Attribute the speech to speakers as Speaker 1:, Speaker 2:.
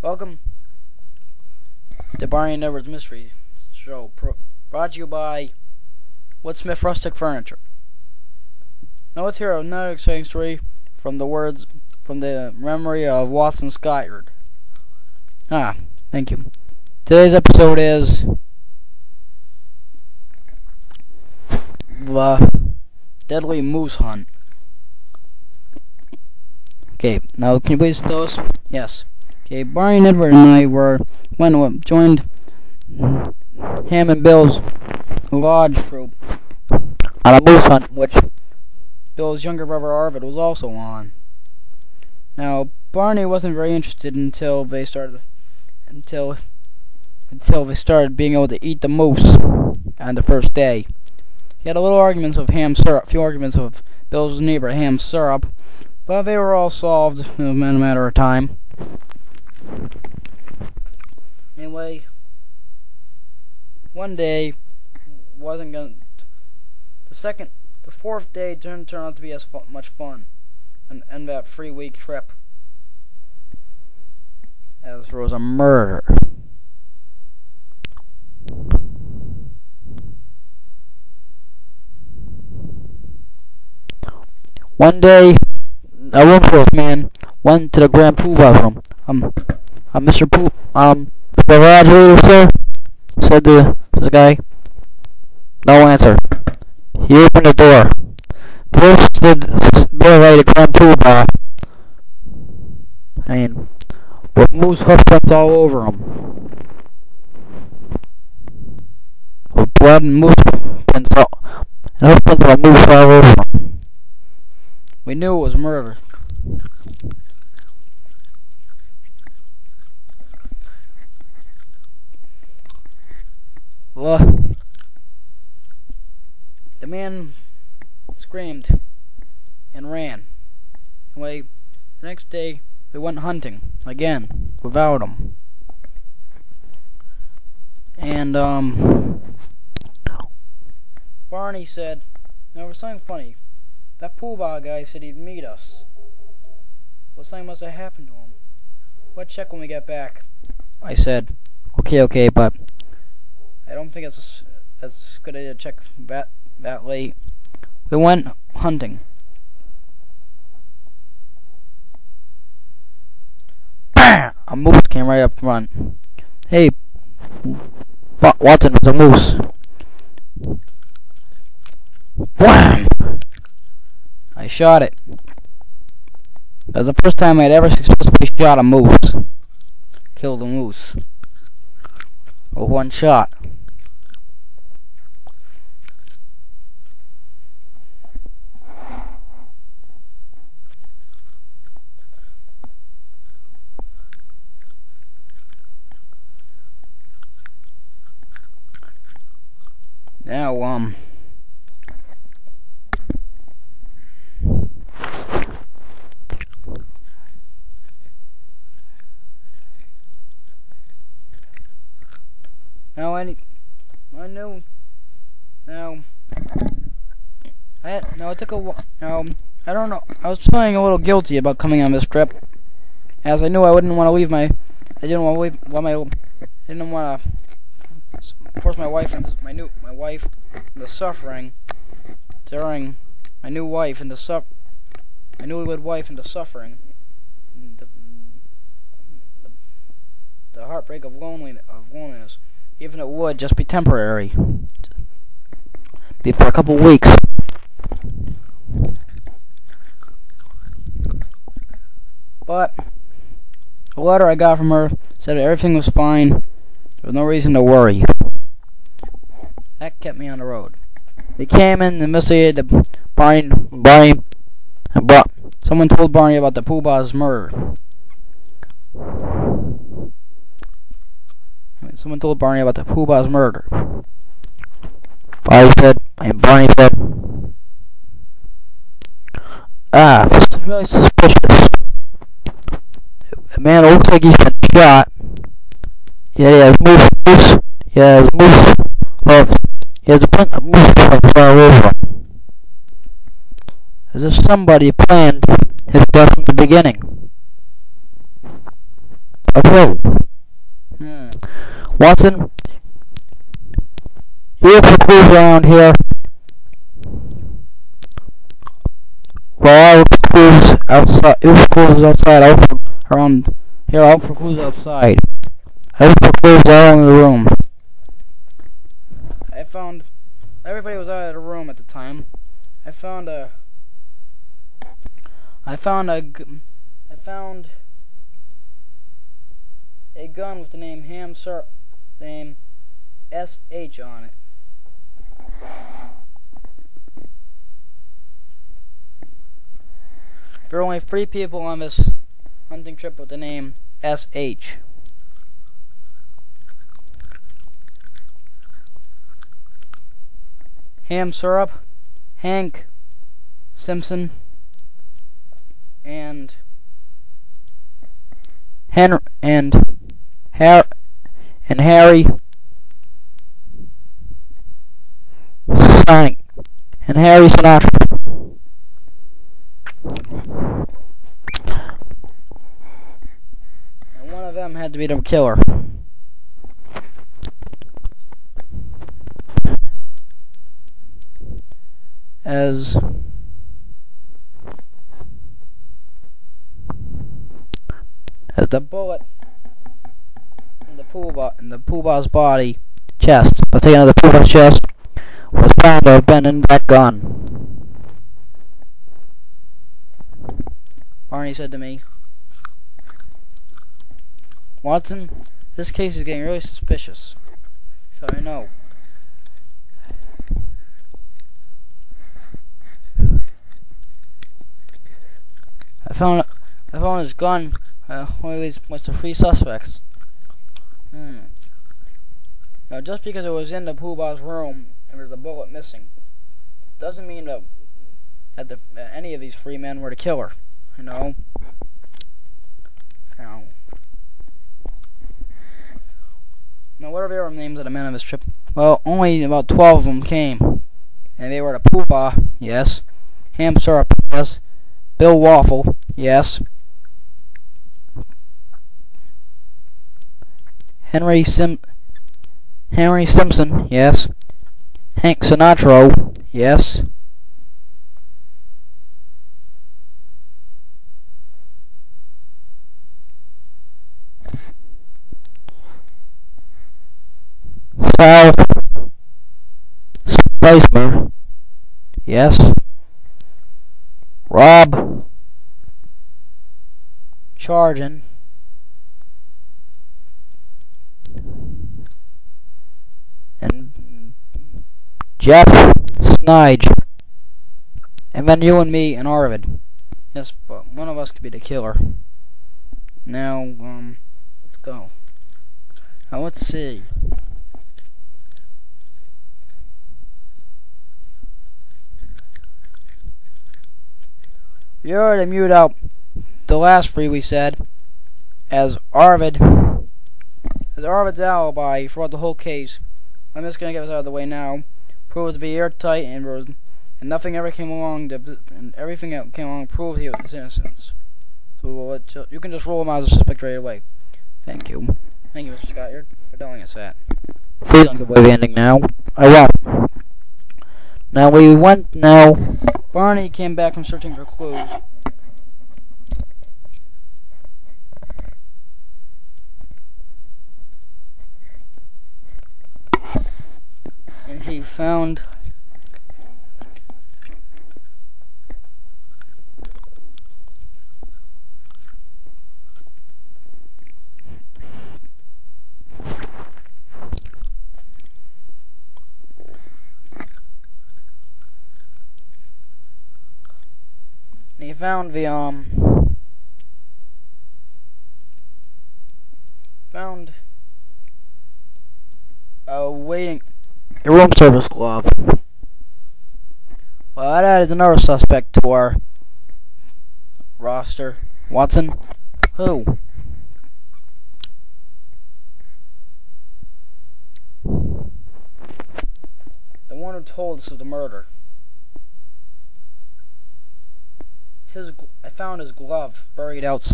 Speaker 1: Welcome to Barney and Nedward's Mystery Show, brought to you by Woodsmith Rustic Furniture. Now let's hear another exciting story from the memory of Watson Skyard. Thank you. Today's episode is the Deadly Moose Hunt. Okay, now can you please tell us? Yes. Okay, Barney, Nedward, and I joined Ham and Bill's lodge troop on a moose hunt, which Bill's younger brother Arvid was also on. Now, Barney wasn't very interested until they started being able to eat the moose on the first day. He had a few arguments with Bill's neighbor Ham Syrup, but they were all solved in a matter of time. Anyway, one day the fourth day didn't turn out to be as much fun, and that 3-week trip, as there was a murder. One day, a roomful man went to the Grand Poobah's room. Mr. Poop, the graduator, sir? Said this guy. No answer. He opened the door. There stood very the Grand Poobah. With moose hoofprints all over him. With blood and hoofprints of a moose all over him. We knew it was murder. The man screamed and ran. Anyway, the next day we went hunting again without him. And Barney said, there was something funny. That Poobah guy said he'd meet us. Well, something must have happened to him. We'll check when we get back. I said, okay, but I don't think it's as good idea to check that late. We went hunting. Bam! A moose came right up front. Hey, Watson, was a moose. Wham! I shot it. That was the first time I'd ever successfully shot a moose. Killed a moose. With one shot. Now, I don't know. I was feeling a little guilty about coming on this trip, as I knew I didn't want to force my wife into my newlywed wife into suffering, the heartbreak of loneliness, even if it would just be temporary, be for a couple weeks. But the letter I got from her said everything was fine. There was no reason to worry. That kept me on the road. They came in and investigated Barney, and someone told Barney about the Poobah's murder. Someone told Barney about the Poobah's murder. Barney said, this is really suspicious. The man looks like he's been shot. Yeah, he has moose. He has a print of moose hoofs all over him. As if somebody planned his death from the beginning. of who? Watson, you look for clues around here. Well, I look for clues outside. You look for clues outside. I look for around here. I look for clues outside. I look for clues all in the room. I found everybody was out of the room at the time. I found a gun with the name the name SH on it. There are only 3 people on this hunting trip with the name SH. Ham Syrup, Hank Simpson, and Harry Sinatra. And one of them had to be the killer. As the bullet in the Pooh-Bah's body chest, let's say the Pooh-Bah's chest, was found to have been in that gun. Barney said to me, Watson, this case is getting really suspicious. So I know. I found his gun. Only leads to 3 suspects. Now, just because it was in the Pooh-Bah's room and there's a bullet missing, doesn't mean that any of these 3 men were the killer. You know. Now, what are the other names of the men of this trip? Well, only about 12 of them came, and they were the Pooh-Bah, yes. Ham Syrup, yes. Bill Waffle, yes. Henry Simpson, yes. Hank Sinatra, yes. Sal Spicer, yes. Rob Chargin, and Jeff Snide, and then you and me and Arvid. Yes, but one of us could be the killer. Now, let's go. Now, let's see. We already muted out the last 3 we said, as Arvid's alibi throughout the whole case. I'm just gonna get this out of the way now. Proved to be airtight, and nothing ever came along, and everything that came along proved his innocence. So you can just rule him out as a suspect right away. Thank you. Thank you, Mr. Scott, for telling us that. Please don't give away the ending now. I won't. Now, Barney came back from searching for clues. And he found a room service glove. Well, that adds another suspect to our roster. Watson? Who? The one who told us of the murder. I found his glove buried outside.